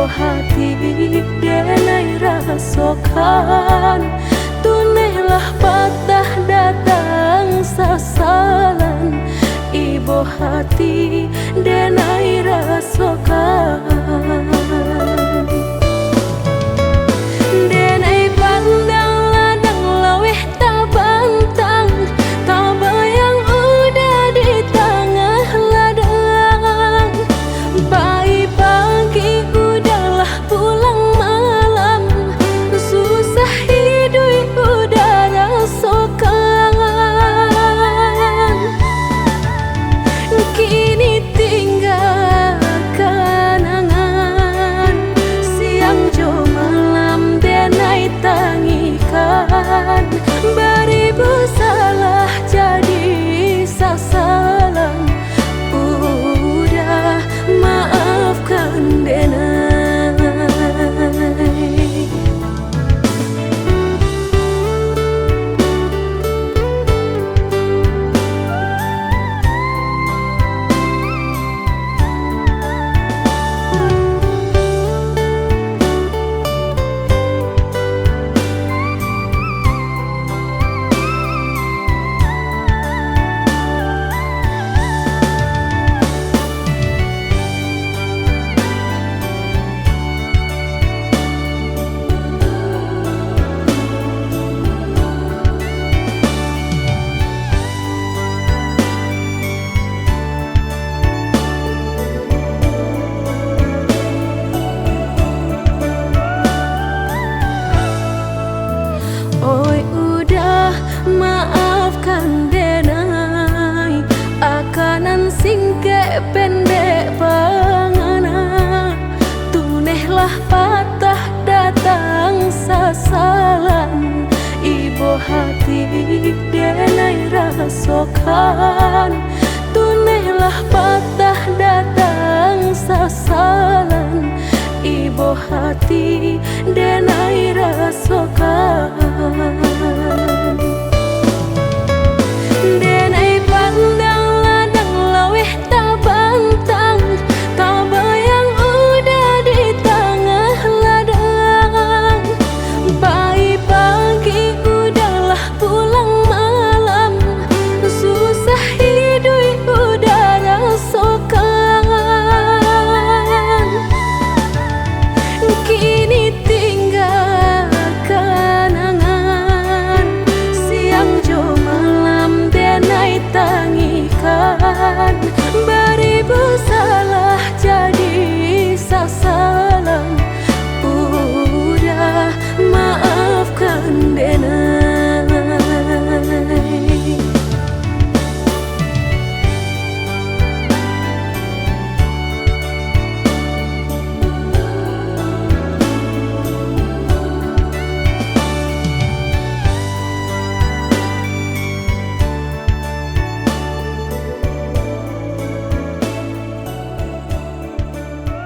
hati denai rasokan, tunailah patah datang sasalan. Ibu hati denai rasokan, denai pandang ladang laweh tabantang, tabayang udah di tengah ladang. Bayi pagi udahlah pulang malam, susah hidup udah rasakan. Kini tinggal kenangan, siang jo malam denai tangikan. Beribu salah jadi sasalan, udah maafkan denai. Oi udah maafkan denai, akanan singke pendek pangana. Tunehlah patah datang sasalan, ibu hati denai rasokan. Tunehlah patah datang sasalan, ibu hati denai rasokan.